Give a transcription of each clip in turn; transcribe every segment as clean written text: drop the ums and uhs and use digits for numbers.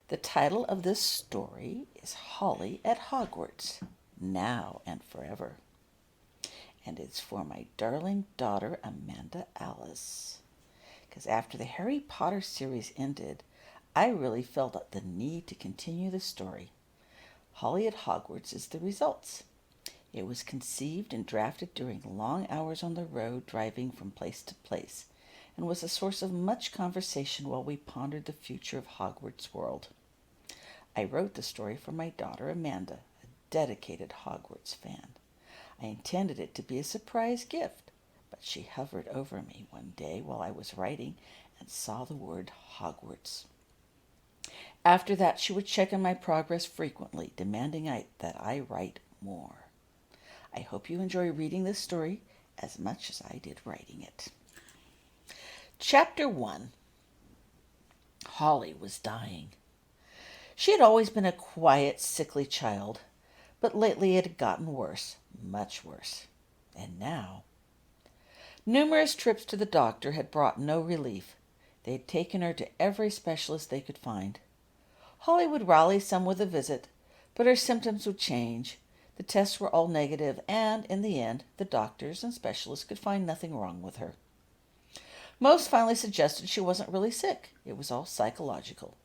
The title of this story is Holly at Hogwarts, Now and Forever. And it's for my darling daughter, Amanda Alice. Because after the Harry Potter series ended, I really felt the need to continue the story. Holly at Hogwarts is the results. It was conceived and drafted during long hours on the road driving from place to place, and was a source of much conversation while we pondered the future of Hogwarts world. I wrote the story for my daughter Amanda, a dedicated Hogwarts fan. I intended it to be a surprise gift, but she hovered over me one day while I was writing and saw the word Hogwarts. After that, she would check on my progress frequently, demanding that I write more. I hope you enjoy reading this story as much as I did writing it. Chapter 1. Holly was dying. She had always been a quiet, sickly child, but lately it had gotten worse, much worse. And now, numerous trips to the doctor had brought no relief. They had taken her to every specialist they could find. Holly would rally some with a visit, but her symptoms would change. The tests were all negative, and in the end, the doctors and specialists could find nothing wrong with her. Most finally suggested she wasn't really sick. It was all psychological.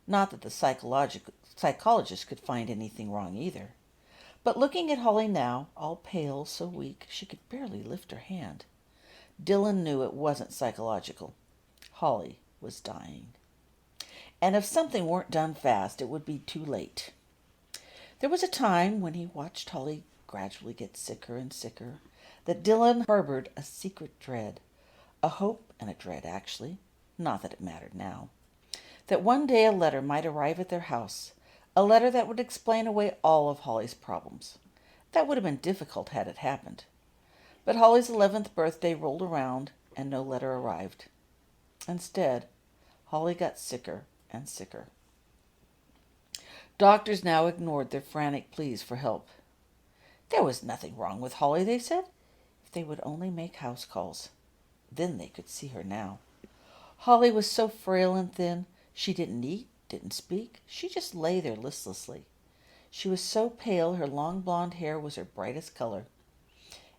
Not that the psychologist could find anything wrong either. But looking at Holly now, all pale, so weak, she could barely lift her hand. Dylan knew it wasn't psychological. Holly was dying. And if something weren't done fast, it would be too late. There was a time when he watched Holly gradually get sicker and sicker that Dylan harbored a secret dread. A hope and a dread, actually. Not that it mattered now. That one day a letter might arrive at their house, a letter that would explain away all of Holly's problems. That would have been difficult had it happened. But Holly's 11th birthday rolled around, and no letter arrived. Instead, Holly got sicker and sicker. Doctors now ignored their frantic pleas for help. There was nothing wrong with Holly, they said, if they would only make house calls. Then they could see her now. Holly was so frail and thin. She didn't eat, didn't speak. She just lay there listlessly. She was so pale her long blonde hair was her brightest color.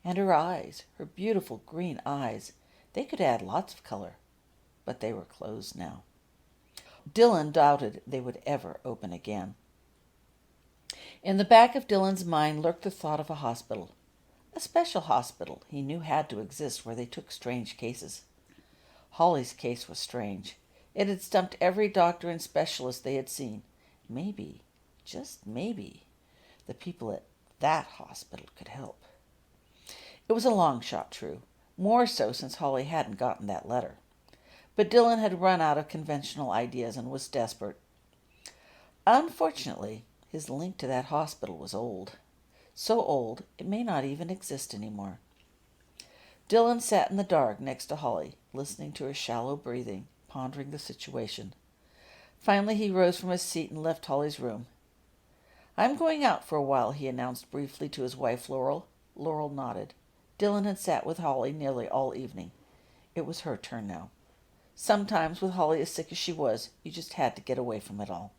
And her eyes, her beautiful green eyes, they could add lots of color. But they were closed now. Dylan doubted they would ever open again. In the back of Dylan's mind lurked the thought of a hospital. A special hospital he knew had to exist where they took strange cases. Holly's case was strange. It had stumped every doctor and specialist they had seen. Maybe, just maybe, the people at that hospital could help. It was a long shot true, more so since Holly hadn't gotten that letter. But Dylan had run out of conventional ideas and was desperate. Unfortunately, his link to that hospital was old. So old, it may not even exist anymore. Dylan sat in the dark next to Holly, listening to her shallow breathing, pondering the situation. Finally, he rose from his seat and left Holly's room. "I'm going out for a while," he announced briefly to his wife, Laurel. Laurel nodded. Dylan had sat with Holly nearly all evening. It was her turn now. Sometimes, with Holly as sick as she was, you just had to get away from it all.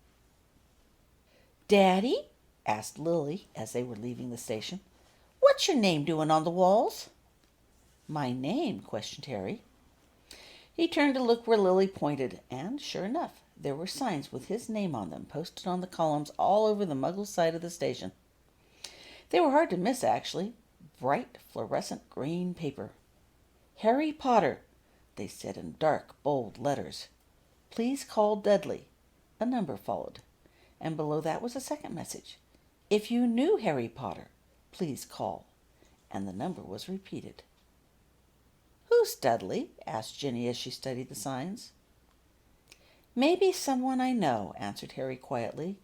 "Daddy," asked Lily as they were leaving the station, "what's your name doing on the walls?" "My name?" questioned Harry. He turned to look where Lily pointed, and sure enough, there were signs with his name on them posted on the columns all over the Muggle side of the station. They were hard to miss, actually. Bright, fluorescent green paper. "Harry Potter," they said in dark, bold letters. "Please call Dudley." A number followed, and below that was a second message. "If you knew Harry Potter, please call." And the number was repeated. "Who's Dudley?" asked Ginny as she studied the signs. "Maybe someone I know," answered Harry quietly.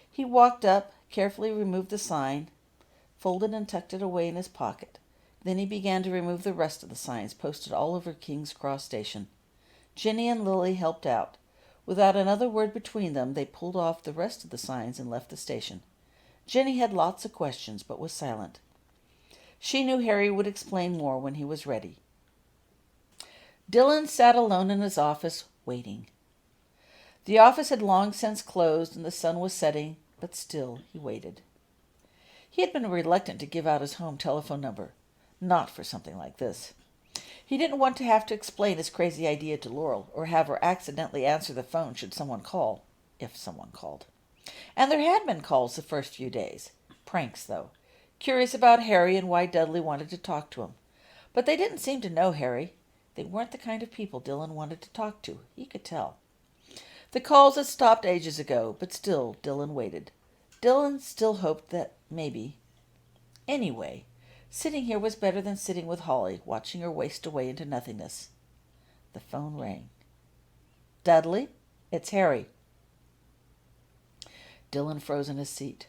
He walked up, carefully removed the sign, folded and tucked it away in his pocket. Then he began to remove the rest of the signs posted all over King's Cross Station. Ginny and Lily helped out. Without another word between them, they pulled off the rest of the signs and left the station. Ginny had lots of questions, but was silent. She knew Harry would explain more when he was ready. Dylan sat alone in his office, waiting. The office had long since closed and the sun was setting, but still he waited. He had been reluctant to give out his home telephone number, not for something like this. He didn't want to have to explain his crazy idea to Laurel, or have her accidentally answer the phone should someone call, if someone called. And there had been calls the first few days. Pranks, though. Curious about Harry and why Dudley wanted to talk to him. But they didn't seem to know Harry. They weren't the kind of people Dylan wanted to talk to. He could tell. The calls had stopped ages ago, but still Dylan waited. Dylan still hoped that maybe. Anyway, sitting here was better than sitting with Holly, watching her waste away into nothingness. The phone rang. "Dudley, it's Harry." Dylan froze in his seat.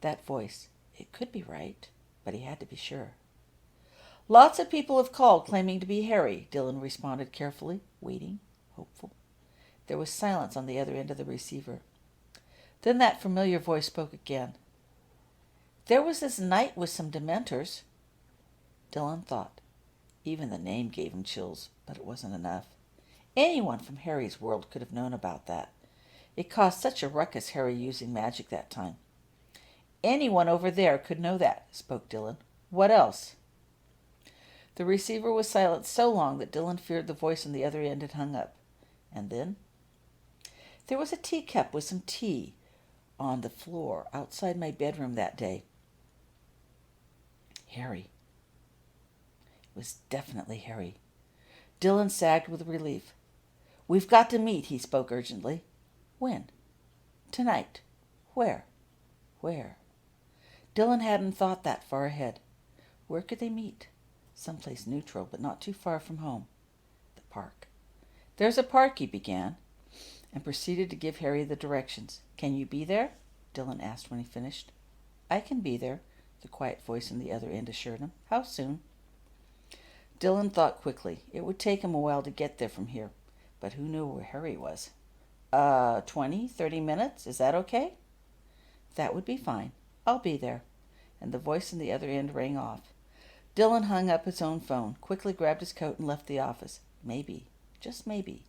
That voice, it could be right, but he had to be sure. "Lots of people have called claiming to be Harry," Dylan responded carefully, waiting, hopeful. There was silence on the other end of the receiver. Then that familiar voice spoke again. "There was this night with some Dementors." Dylan thought. Even the name gave him chills, but it wasn't enough. Anyone from Harry's world could have known about that. It caused such a ruckus, Harry using magic that time. "Anyone over there could know that," spoke Dylan. "What else?" The receiver was silent so long that Dylan feared the voice on the other end had hung up. And then? "There was a teacup with some tea on the floor outside my bedroom that day." Harry. It was definitely Harry. Dylan sagged with relief. "We've got to meet," he spoke urgently. "When?" "Tonight." "Where?" "Where?" Dylan hadn't thought that far ahead. Where could they meet? Someplace neutral, but not too far from home. The park. "There's a park," he began, and proceeded to give Harry the directions. "Can you be there?" Dylan asked when he finished. "I can be there," the quiet voice on the other end assured him. "How soon?" Dylan thought quickly. It would take him a while to get there from here, but who knew where Harry was? 20, 30 minutes? Is that okay?" "That would be fine. I'll be there." And the voice on the other end rang off. Dylan hung up his own phone, quickly grabbed his coat, and left the office. Maybe, just maybe,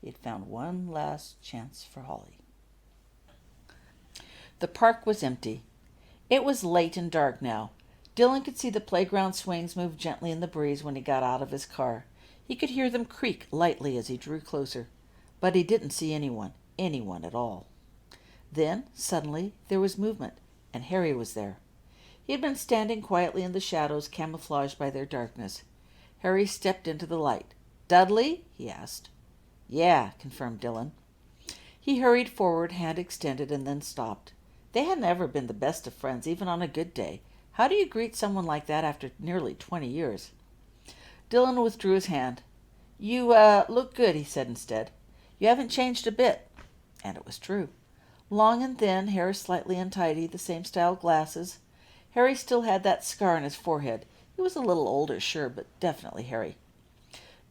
he had found one last chance for Holly. The park was empty. It was late and dark now. Dylan could see the playground swings move gently in the breeze when he got out of his car. He could hear them creak lightly as he drew closer. But he didn't see anyone at all. Then, suddenly, there was movement, and Harry was there. He had been standing quietly in the shadows, camouflaged by their darkness. Harry stepped into the light. "Dudley?" he asked. "Yeah," confirmed Dylan. He hurried forward, hand extended, and then stopped. They hadn't ever been the best of friends, even on a good day. How do you greet someone like that after nearly 20 years? Dylan withdrew his hand. "You, look good," he said instead. "You haven't changed a bit." And it was true. Long and thin, hair slightly untidy, the same style glasses. Harry still had that scar on his forehead. He was a little older, sure, but definitely Harry.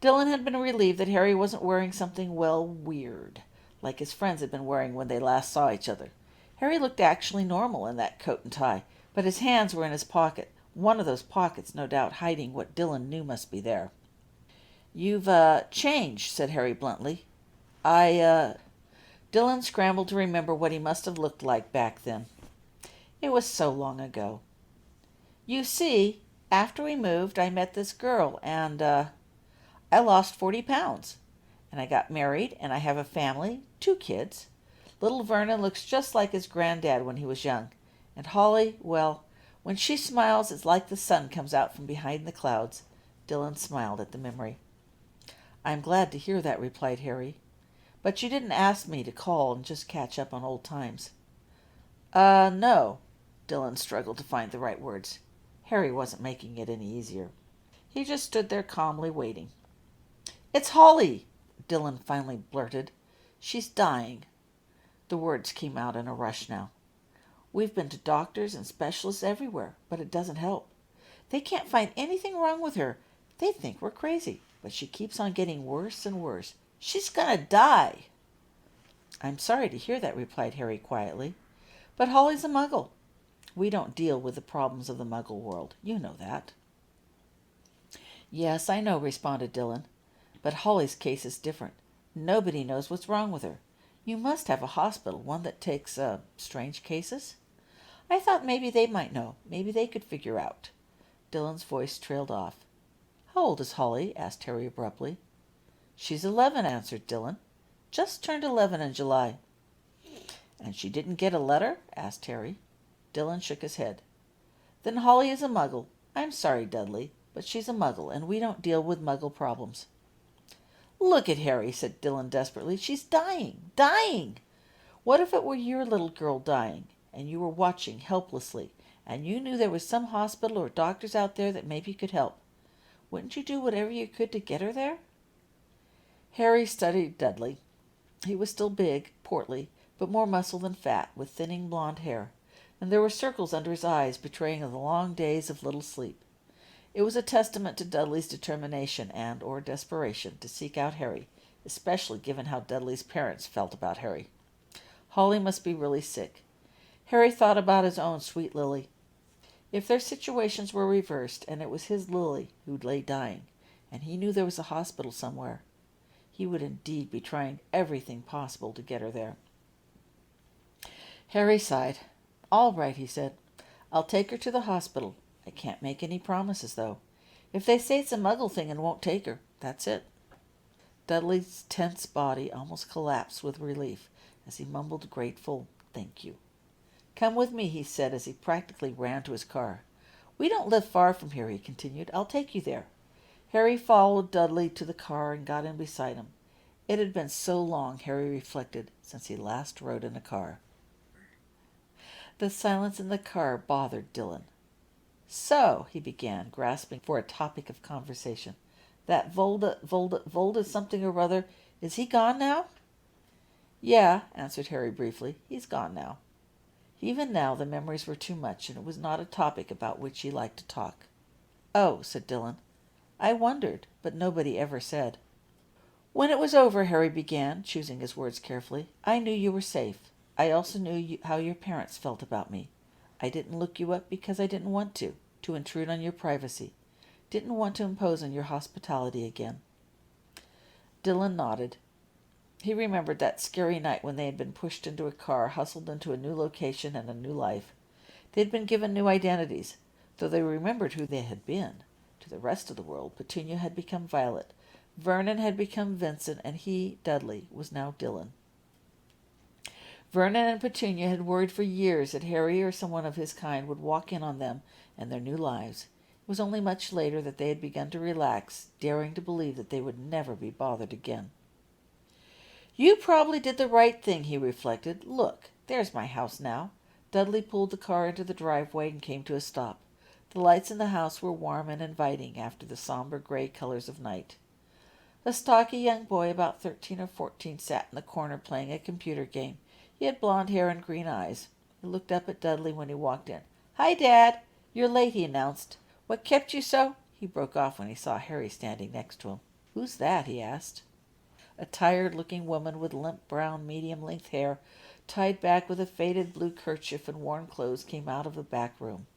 Dylan had been relieved that Harry wasn't wearing something, well, weird, like his friends had been wearing when they last saw each other. Harry looked actually normal in that coat and tie, but his hands were in his pocket, one of those pockets, no doubt, hiding what Dylan knew must be there. "You've, changed," said Harry bluntly. Dylan scrambled to remember what he must have looked like back then. It was so long ago. "You see, after we moved, I met this girl, and, I lost 40 pounds. And I got married, and I have a family, 2 kids. Little Vernon looks just like his granddad when he was young. And Holly, well, when she smiles, it's like the sun comes out from behind the clouds." Dylan smiled at the memory. "I'm glad to hear that," replied Harry. "But you didn't ask me to call and just catch up on old times." No." Dylan struggled to find the right words. Harry wasn't making it any easier. He just stood there calmly waiting. "It's Holly," Dylan finally blurted. "She's dying." The words came out in a rush now. "We've been to doctors and specialists everywhere, but it doesn't help. They can't find anything wrong with her. They think we're crazy, but she keeps on getting worse and worse. She's gonna die." "I'm sorry to hear that," replied Harry quietly. "But Holly's a muggle. We don't deal with the problems of the muggle world. You know that." "Yes, I know," responded Dylan. "But Holly's case is different. Nobody knows what's wrong with her. You must have a hospital, one that takes, strange cases? I thought maybe they might know. Maybe they could figure out. Dylan's voice trailed off. How old is Holly? Asked Harry abruptly. She's 11, answered Dylan. Just turned 11 in July. And she didn't get a letter? Asked Harry. Dylan shook his head. Then Holly is a muggle. I'm sorry, Dudley, but she's a muggle, and we don't deal with muggle problems. Look at Harry, said Dylan desperately. She's dying, dying. What if it were your little girl dying, and you were watching helplessly, and you knew there was some hospital or doctors out there that maybe could help? Wouldn't you do whatever you could to get her there? Harry studied Dudley. He was still big, portly, but more muscle than fat, with thinning blonde hair, and there were circles under his eyes betraying the long days of little sleep. It was a testament to Dudley's determination and or desperation to seek out Harry, especially given how Dudley's parents felt about Harry. Holly must be really sick. Harry thought about his own sweet Lily. If their situations were reversed, and it was his Lily who lay dying, and he knew there was a hospital somewhere, he would indeed be trying everything possible to get her there. Harry sighed. All right, he said. I'll take her to the hospital. I can't make any promises, though. If they say it's a muggle thing and won't take her, that's it. Dudley's tense body almost collapsed with relief as he mumbled a grateful thank you. Come with me, he said as he practically ran to his car. We don't live far from here, he continued. I'll take you there. Harry followed Dudley to the car and got in beside him. It had been so long, Harry reflected, since he last rode in a car. The silence in the car bothered Dylan. So, he began, grasping for a topic of conversation, that Volda something or other, is he gone now? Yeah, answered Harry briefly. He's gone now. Even now the memories were too much, and it was not a topic about which he liked to talk. Oh, said Dylan. I wondered, but nobody ever said. When it was over, Harry began, choosing his words carefully, I knew you were safe. I also knew how your parents felt about me. I didn't look you up because I didn't want to intrude on your privacy. Didn't want to impose on your hospitality again. Dylan nodded. He remembered that scary night when they had been pushed into a car, hustled into a new location and a new life. They had been given new identities, though they remembered who they had been. To the rest of the world, Petunia had become Violet, Vernon had become Vincent, and he, Dudley, was now Dylan. Vernon and Petunia had worried for years that Harry or someone of his kind would walk in on them and their new lives. It was only much later that they had begun to relax, daring to believe that they would never be bothered again. You probably did the right thing, he reflected. Look, there's my house now. Dudley pulled the car into the driveway and came to a stop. The lights in the house were warm and inviting after the somber gray colors of night. A stocky young boy about 13 or 14 sat in the corner playing a computer game. He had blond hair and green eyes. He looked up at Dudley when he walked in. Hi, Dad. You're late, he announced. What kept you so? He broke off when he saw Harry standing next to him. Who's that? He asked. A tired-looking woman with limp brown medium-length hair, tied back with a faded blue kerchief and worn clothes, came out of the back room.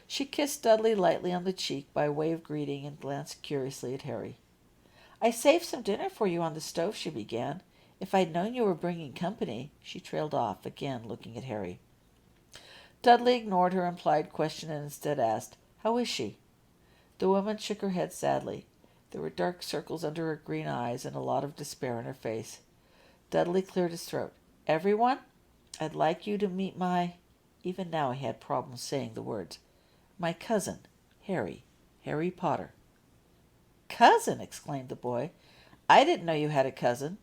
She kissed Dudley lightly on the cheek by way of greeting and glanced curiously at Harry. I saved some dinner for you on the stove, she began. If I'd known you were bringing company, she trailed off, again looking at Harry. Dudley ignored her implied question and instead asked, How is she? The woman shook her head sadly. There were dark circles under her green eyes and a lot of despair in her face. Dudley cleared his throat. Everyone? I'd like you to meet my... Even now he had problems saying the words. My cousin, Harry Potter. Cousin! Exclaimed the boy. I didn't know you had a cousin.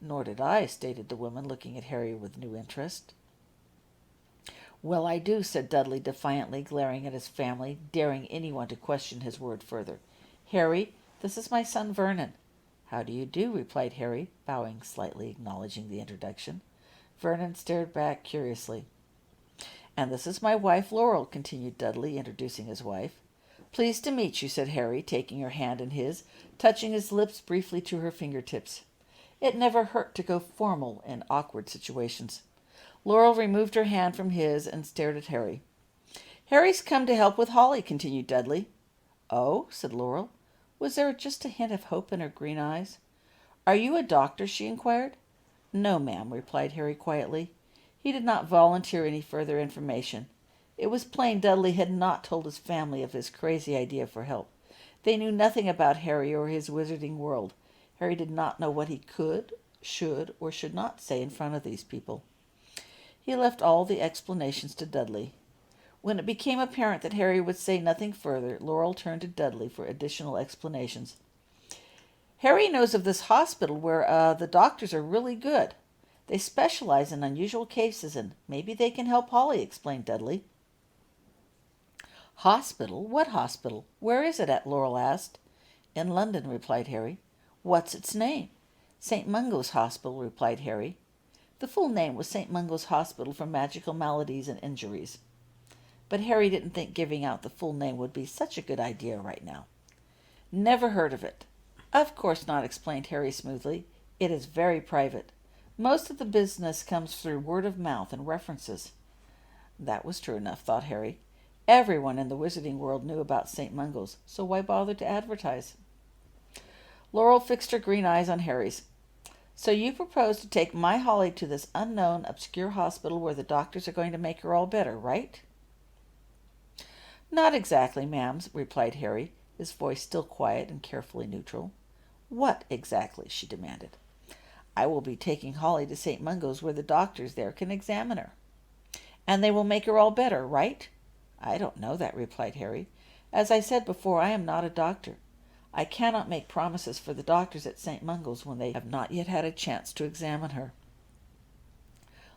Nor did I, stated the woman, looking at Harry with new interest. Well, I do, said Dudley defiantly, glaring at his family, daring anyone to question his word further. Harry, this is my son Vernon. How do you do, replied Harry, bowing slightly, acknowledging the introduction. Vernon stared back curiously. And this is my wife Laurel, continued Dudley, introducing his wife. Pleased to meet you, said Harry, taking her hand in his, touching his lips briefly to her fingertips. It never hurt to go formal in awkward situations. Laurel removed her hand from his and stared at Harry. Harry's come to help with Holly, continued Dudley. Oh, said Laurel. Was there just a hint of hope in her green eyes? Are you a doctor? She inquired. No, ma'am, replied Harry quietly. He did not volunteer any further information. It was plain Dudley had not told his family of his crazy idea for help. They knew nothing about Harry or his wizarding world. Harry did not know what he could, should, or should not say in front of these people. He left all the explanations to Dudley. When it became apparent that Harry would say nothing further, Laurel turned to Dudley for additional explanations. Harry knows of this hospital where the doctors are really good. They specialize in unusual cases, and maybe they can help Holly, explained Dudley. Hospital? What hospital? Where is it at? Laurel asked. In London, replied Harry. What's its name? St. Mungo's Hospital, replied Harry. The full name was St. Mungo's Hospital for Magical Maladies and Injuries. But Harry didn't think giving out the full name would be such a good idea right now. Never heard of it. Of course not, explained Harry smoothly. It is very private. Most of the business comes through word of mouth and references. That was true enough, thought Harry. Everyone in the wizarding world knew about St. Mungo's, so why bother to advertise? Laurel fixed her green eyes on Harry's. So you propose to take my Holly to this unknown, obscure hospital where the doctors are going to make her all better, right? Not exactly, ma'am, replied Harry, his voice still quiet and carefully neutral. What exactly? She demanded. I will be taking Holly to St. Mungo's where the doctors there can examine her. And they will make her all better, right? I don't know that, replied Harry. As I said before, I am not a doctor. I cannot make promises for the doctors at St. Mungo's when they have not yet had a chance to examine her.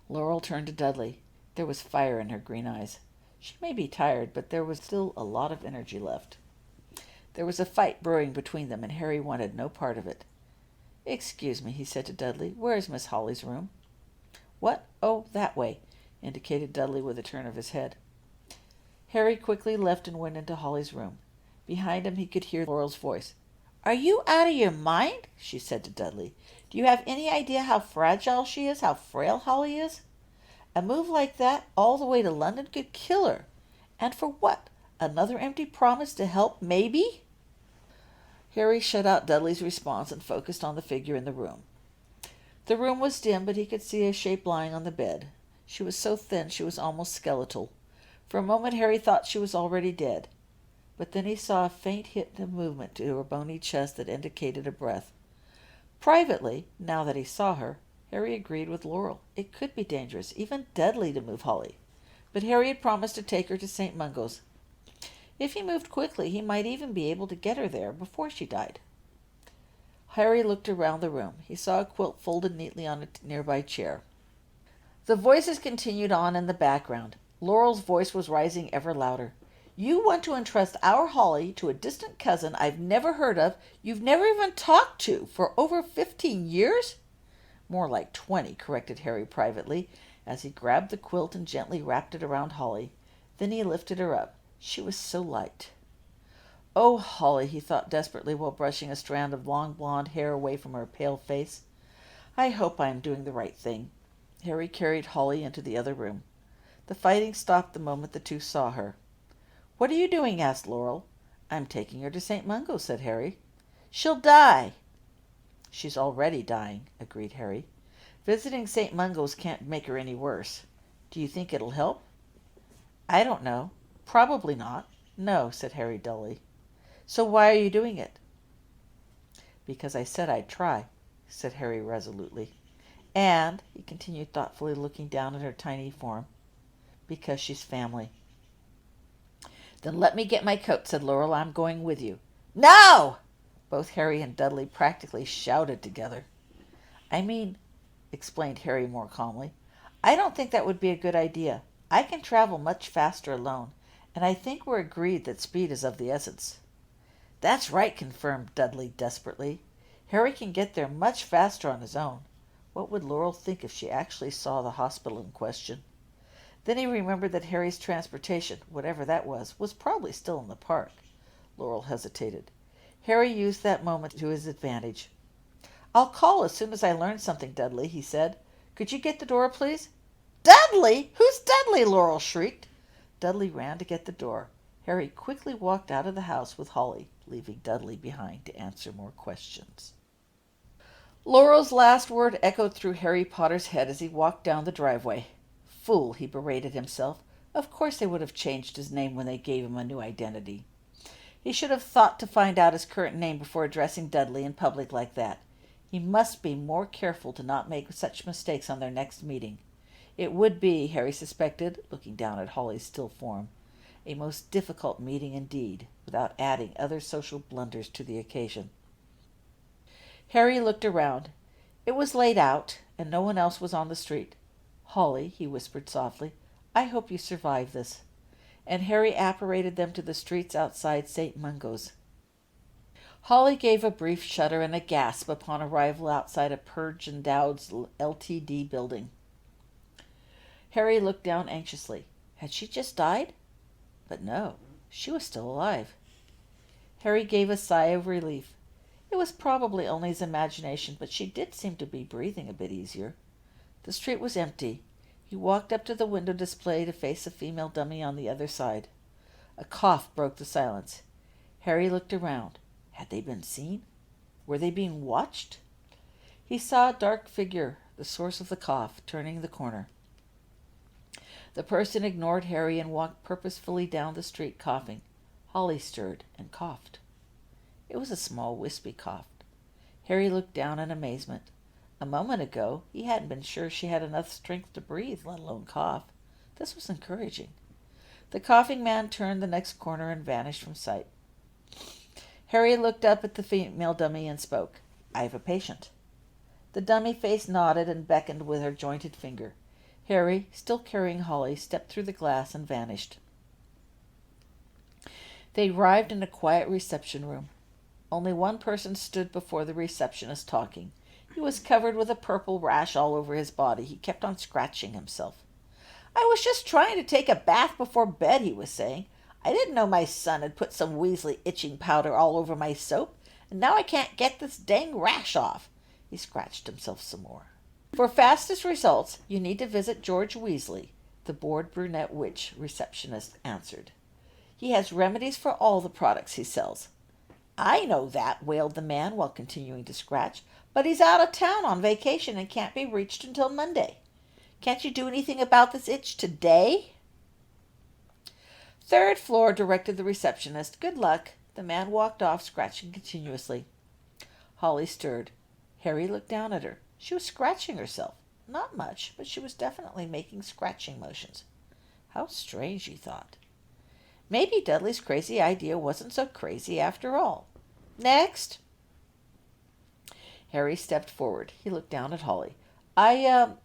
Laurel turned to Dudley. There was fire in her green eyes. She may be tired, but there was still a lot of energy left. There was a fight brewing between them, and Harry wanted no part of it. Excuse me, he said to Dudley. Where is Miss Holly's room? What? Oh, that way, indicated Dudley with a turn of his head. Harry quickly left and went into Holly's room. Behind him he could hear Laurel's voice. Are you out of your mind? She said to Dudley. Do you have any idea how fragile she is, how frail Holly is? A move like that, all the way to London, could kill her. And for what? Another empty promise to help, maybe? Harry shut out Dudley's response and focused on the figure in the room. The room was dim, but he could see a shape lying on the bed. She was so thin she was almost skeletal. For a moment Harry thought she was already dead. But then he saw a faint hint of movement to her bony chest that indicated a breath. Privately, now that he saw her, Harry agreed with Laurel. It could be dangerous, even deadly, to move Holly. But Harry had promised to take her to St. Mungo's. If he moved quickly, he might even be able to get her there before she died. Harry looked around the room. He saw a quilt folded neatly on a nearby chair. The voices continued on in the background. Laurel's voice was rising ever louder. You want to entrust our Holly to a distant cousin I've never heard of, you've never even talked to, for over 15 years? More like 20, corrected Harry privately, as he grabbed the quilt and gently wrapped it around Holly. Then he lifted her up. She was so light. Oh, Holly, he thought desperately while brushing a strand of long blonde hair away from her pale face. I hope I am doing the right thing. Harry carried Holly into the other room. The fighting stopped the moment the two saw her. What are you doing? Asked Laurel. I'm taking her to St. Mungo, said Harry. She'll die. She's already dying, agreed Harry. Visiting St. Mungo's can't make her any worse. Do you think it'll help? I don't know. Probably not. No, said Harry dully. So why are you doing it? Because I said I'd try, said Harry resolutely. And, he continued thoughtfully, looking down at her tiny form, because she's family. Then let me get my coat, said Laurel. I'm going with you. No! Both Harry and Dudley practically shouted together. I mean, explained Harry more calmly, I don't think that would be a good idea. I can travel much faster alone, and I think we're agreed that speed is of the essence. That's right, confirmed Dudley desperately. Harry can get there much faster on his own. What would Laurel think if she actually saw the hospital in question? Then he remembered that Harry's transportation, whatever that was probably still in the park. Laurel hesitated. Harry used that moment to his advantage. I'll call as soon as I learn something, Dudley, he said. Could you get the door, please? Dudley? Who's Dudley? Laurel shrieked. Dudley ran to get the door. Harry quickly walked out of the house with Holly, leaving Dudley behind to answer more questions. Laurel's last word echoed through Harry Potter's head as he walked down the driveway. Fool, he berated himself. Of course they would have changed his name when they gave him a new identity. He should have thought to find out his current name before addressing Dudley in public like that. He must be more careful to not make such mistakes on their next meeting. It would be, Harry suspected, looking down at Holly's still form, a most difficult meeting indeed, without adding other social blunders to the occasion. Harry looked around. It was late out, and no one else was on the street. "Holly," he whispered softly, "I hope you survive this." And Harry apparated them to the streets outside St. Mungo's. Holly gave a brief shudder and a gasp upon arrival outside a Purge and Dowd's Ltd. building. Harry looked down anxiously. Had she just died? But no, she was still alive. Harry gave a sigh of relief. It was probably only his imagination, but she did seem to be breathing a bit easier. The street was empty. He walked up to the window display to face a female dummy on the other side. A cough broke the silence. Harry looked around. Had they been seen? Were they being watched? He saw a dark figure, the source of the cough, turning the corner. The person ignored Harry and walked purposefully down the street, coughing. Holly stirred and coughed. It was a small, wispy cough. Harry looked down in amazement. A moment ago, he hadn't been sure she had enough strength to breathe, let alone cough. This was encouraging. The coughing man turned the next corner and vanished from sight. Harry looked up at the female dummy and spoke. "I have a patient." The dummy face nodded and beckoned with her jointed finger. Harry, still carrying Holly, stepped through the glass and vanished. They arrived in a quiet reception room. Only one person stood before the receptionist talking. He was covered with a purple rash all over his body. He kept on scratching himself. "I was just trying to take a bath before bed," he was saying. "I didn't know my son had put some Weasley itching powder all over my soap, and now I can't get this dang rash off." He scratched himself some more. "For fastest results, you need to visit George Weasley," the bored brunette witch receptionist answered. "He has remedies for all the products he sells." "I know that," wailed the man while continuing to scratch, "but he's out of town on vacation and can't be reached until Monday. Can't you do anything about this itch today?" "Third floor," directed the receptionist. "Good luck." The man walked off, scratching continuously. Holly stirred. Harry looked down at her. She was scratching herself. Not much, but she was definitely making scratching motions. How strange, he thought. Maybe Dudley's crazy idea wasn't so crazy after all. "Next." Harry stepped forward. He looked down at Holly. I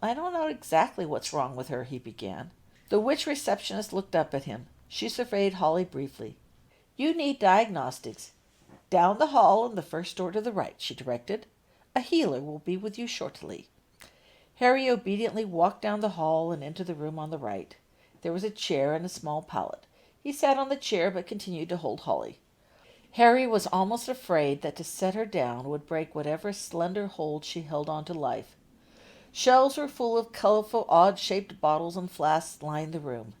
don't know exactly what's wrong with her," he began. The witch receptionist looked up at him. She surveyed Holly briefly. "You need diagnostics. Down the hall and the first door to the right," she directed. "A healer will be with you shortly." Harry obediently walked down the hall and into the room on the right. There was a chair and a small pallet. He sat on the chair but continued to hold Holly. Harry was almost afraid that to set her down would break whatever slender hold she held on to life. Shelves were full of colorful, odd-shaped bottles and flasks lined the room.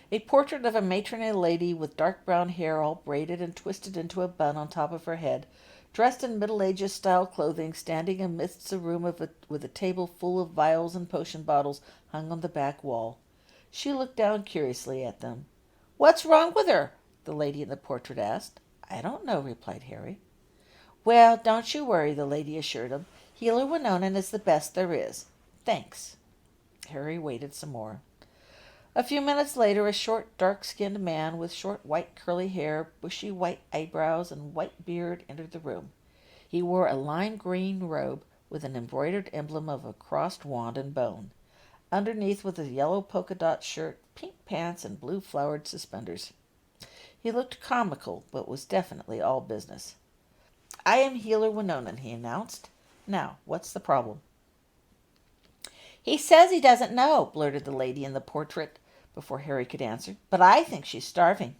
A portrait of a matronly lady with dark brown hair all braided and twisted into a bun on top of her head, dressed in Middle Ages style clothing, standing amidst a room with a table full of vials and potion bottles hung on the back wall. She looked down curiously at them. "What's wrong with her?" the lady in the portrait asked. "I don't know," replied Harry. "Well, don't you worry," the lady assured him. "Healer Winona is the best there is. Thanks." Harry waited some more. A few minutes later, a short, dark-skinned man with short, white, curly hair, bushy white eyebrows, and white beard entered the room. He wore a lime green robe with an embroidered emblem of a crossed wand and bone. Underneath was a yellow polka-dot shirt, pink pants, and blue flowered suspenders. He looked comical, but was definitely all business. "I am Healer Winona," he announced. "Now, what's the problem?" "He says he doesn't know," blurted the lady in the portrait before Harry could answer, "but I think she's starving."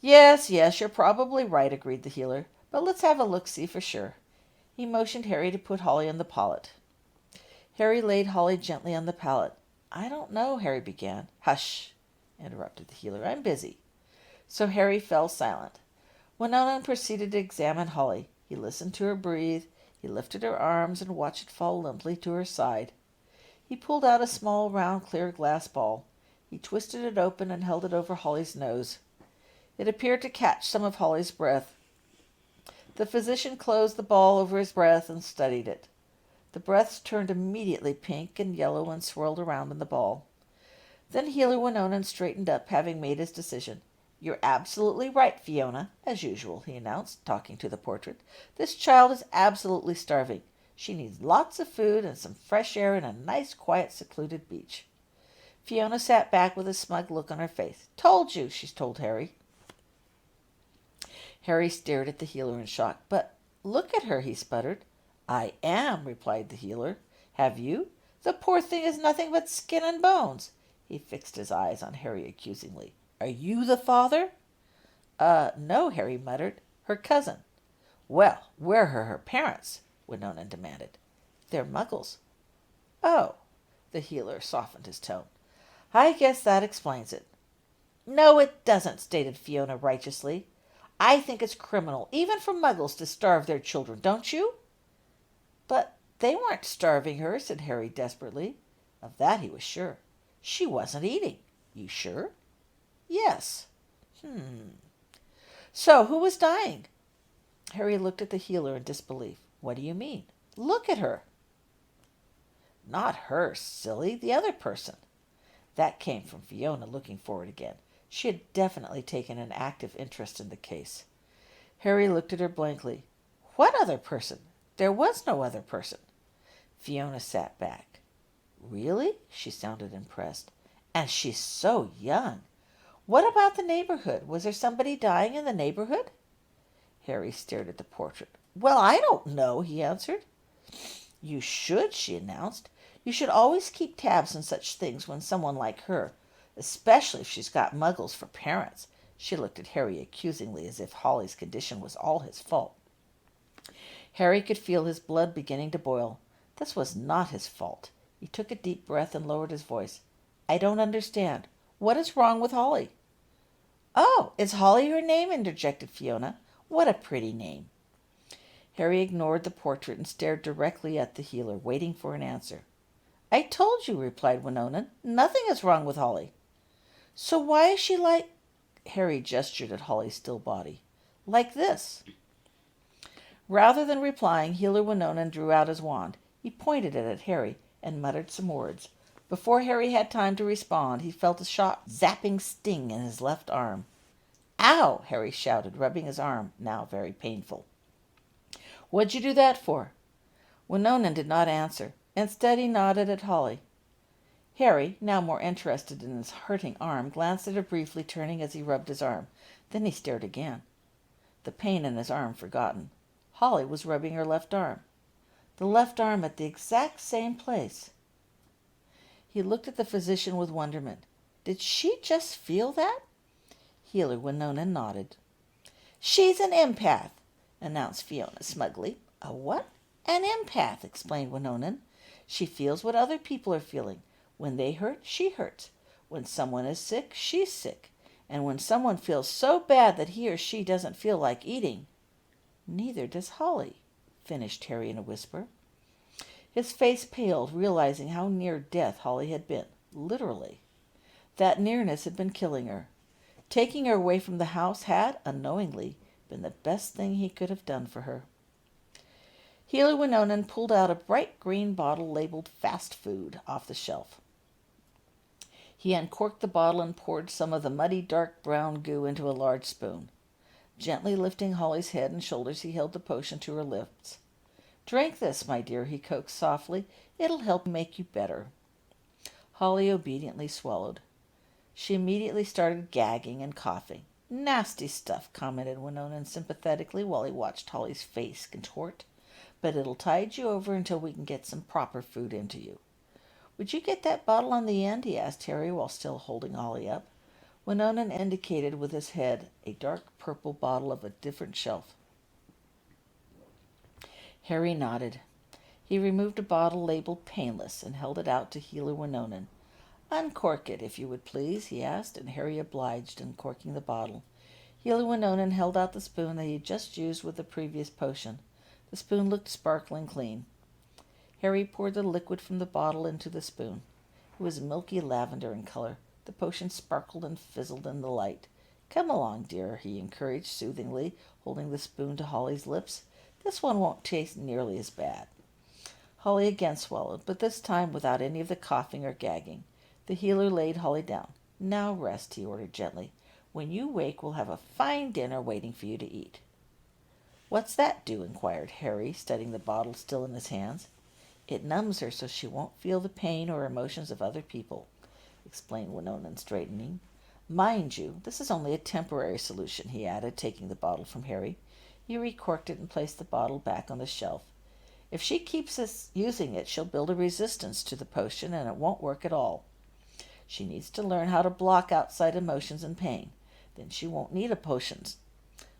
Yes, you're probably right," agreed the healer, "but let's have a look-see for sure." He motioned Harry to put Holly on the pallet. Harry laid Holly gently on the pallet. "I don't know," Harry began. "Hush," interrupted the healer. "I'm busy." So Harry fell silent. Winona proceeded to examine Holly. He listened to her breathe. He lifted her arms and watched it fall limply to her side. He pulled out a small, round, clear glass ball. He twisted it open and held it over Holly's nose. It appeared to catch some of Holly's breath. The physician closed the ball over his breath and studied it. The breaths turned immediately pink and yellow and swirled around in the ball. Then Healer Winonan straightened up, having made his decision. "You're absolutely right, Fiona, as usual," he announced, talking to the portrait. "This child is absolutely starving. She needs lots of food and some fresh air and a nice, quiet, secluded beach." Fiona sat back with a smug look on her face. "Told you," she told Harry. Harry stared at the healer in shock. "But look at her," he sputtered. "I am," replied the healer. "Have you? The poor thing is nothing but skin and bones." He fixed his eyes on Harry accusingly. "Are you the father?" No," Harry muttered. "Her cousin." "Well, where are her parents?" Winonan demanded. "They're Muggles." "Oh." The healer softened his tone. "I guess that explains it." "No, it doesn't," stated Fiona righteously. "I think it's criminal, even for Muggles, to starve their children, don't you?" "But they weren't starving her," said Harry desperately. Of that he was sure. "She wasn't eating." "You sure?" "Yes." "So who was dying?" Harry looked at the healer in disbelief. "What do you mean?" "Look at her." "Not her, silly. The other person." That came from Fiona, looking forward again. She had definitely taken an active interest in the case. Harry looked at her blankly. "What other person? There was no other person." Fiona sat back. "Really?" She sounded impressed. "And she's so young. What about the neighborhood? Was there somebody dying in the neighborhood?" Harry stared at the portrait. "Well, I don't know," he answered. "You should," she announced. "You should always keep tabs on such things when someone like her, especially if she's got Muggles for parents." She looked at Harry accusingly, as if Holly's condition was all his fault. Harry could feel his blood beginning to boil. This was not his fault. He took a deep breath and lowered his voice. "I don't understand. What is wrong with Holly?" "Oh, is Holly her name?" interjected Fiona. "What a pretty name." Harry ignored the portrait and stared directly at the healer, waiting for an answer. "I told you," replied Winonan. "Nothing is wrong with Holly." "So why is she like—" Harry gestured at Holly's still body. "Like this?" Rather than replying, Healer Winonan drew out his wand. He pointed it at Harry and muttered some words. Before Harry had time to respond, he felt a sharp, zapping sting in his left arm. "Ow!" Harry shouted, rubbing his arm, now very painful. "What'd you do that for?" Winonan did not answer. Instead, he nodded at Holly. Harry, now more interested in his hurting arm, glanced at her briefly, turning as he rubbed his arm. Then he stared again. The pain in his arm forgotten. Holly was rubbing her left arm. The left arm at the exact same place. He looked at the physician with wonderment. Did she just feel that? Healer Winonan nodded. "She's an empath," announced Fiona smugly. "A what?" "An empath," explained Winonan. "She feels what other people are feeling. When they hurt, she hurts. When someone is sick, she's sick. And when someone feels so bad that he or she doesn't feel like eating, neither does Holly," finished Harry in a whisper. His face paled, realizing how near death Holly had been, literally. That nearness had been killing her. Taking her away from the house had, unknowingly, been the best thing he could have done for her. Healer Winonan pulled out a bright green bottle labeled Fast Food off the shelf. He uncorked the bottle and poured some of the muddy, dark brown goo into a large spoon. Gently lifting Holly's head and shoulders, he held the potion to her lips. "Drink this, my dear," he coaxed softly. "It'll help make you better." Holly obediently swallowed. She immediately started gagging and coughing. "Nasty stuff," commented Winonan sympathetically while he watched Holly's face contort. "But it'll tide you over until we can get some proper food into you." "Would you get that bottle on the end?" he asked Harry while still holding Holly up. Winonan indicated with his head a dark purple bottle of a different shelf. Harry nodded. He removed a bottle labeled Painless and held it out to Healer Winonan. "Uncork it, if you would please," he asked, and Harry obliged, uncorking the bottle. Healer Winonan held out the spoon that he had just used with the previous potion. The spoon looked sparkling clean. Harry poured the liquid from the bottle into the spoon. It was milky lavender in color. The potion sparkled and fizzled in the light. "Come along, dear," he encouraged soothingly, holding the spoon to Holly's lips. "This one won't taste nearly as bad." Holly again swallowed, but this time without any of the coughing or gagging. The healer laid Holly down. "Now rest," he ordered gently. "When you wake, we'll have a fine dinner waiting for you to eat." "What's that do?" inquired Harry, studying the bottle still in his hands. "It numbs her so she won't feel the pain or emotions of other people," explained Winona, straightening. "Mind you, this is only a temporary solution," he added, taking the bottle from Harry. He recorked it and placed the bottle back on the shelf. "If she keeps using it, she'll build a resistance to the potion, and it won't work at all. She needs to learn how to block outside emotions and pain. Then she won't need a potion."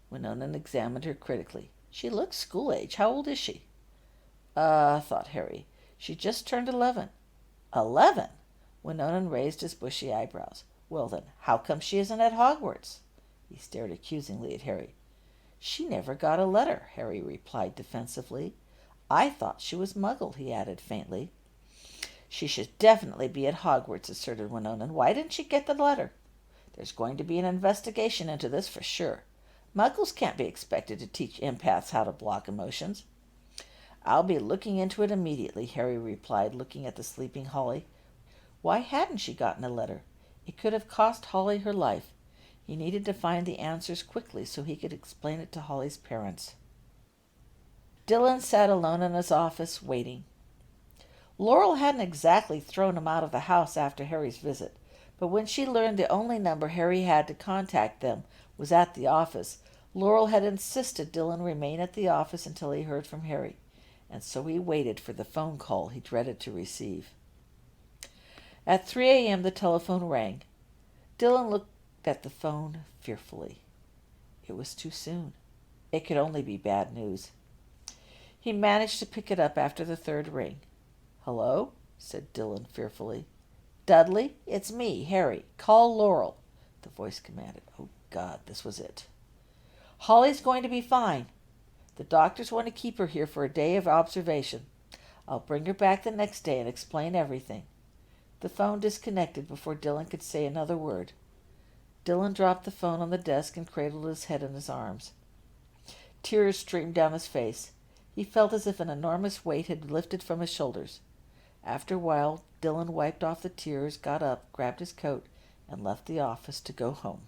Winona examined her critically. "She looks school-age. How old is she?" Thought Harry. "She just turned 11. 11? Winona raised his bushy eyebrows. "Well, then, how come she isn't at Hogwarts?" He stared accusingly at Harry. "She never got a letter," Harry replied defensively. "I thought she was Muggle," he added faintly. "She should definitely be at Hogwarts," asserted Winona. "Why didn't she get the letter? There's going to be an investigation into this for sure. Muggles can't be expected to teach empaths how to block emotions." "I'll be looking into it immediately," Harry replied, looking at the sleeping Holly. Why hadn't she gotten a letter? It could have cost Holly her life. He needed to find the answers quickly so he could explain it to Holly's parents. Dylan sat alone in his office, waiting. Laurel hadn't exactly thrown him out of the house after Harry's visit, but when she learned the only number Harry had to contact them was at the office, Laurel had insisted Dylan remain at the office until he heard from Harry, and so he waited for the phone call he dreaded to receive. At 3 a.m. the telephone rang. Dylan looked at the phone fearfully. It was too soon. It could only be bad news. He managed to pick it up after the third ring. "Hello?" said Dylan fearfully. "Dudley, it's me, Harry. Call Laurel," the voice commanded. Oh, God, this was it. "Holly's going to be fine. The doctors want to keep her here for a day of observation. I'll bring her back the next day and explain everything." The phone disconnected before Dylan could say another word. Dylan dropped the phone on the desk and cradled his head in his arms. Tears streamed down his face. He felt as if an enormous weight had lifted from his shoulders. After a while, Dylan wiped off the tears, got up, grabbed his coat, and left the office to go home.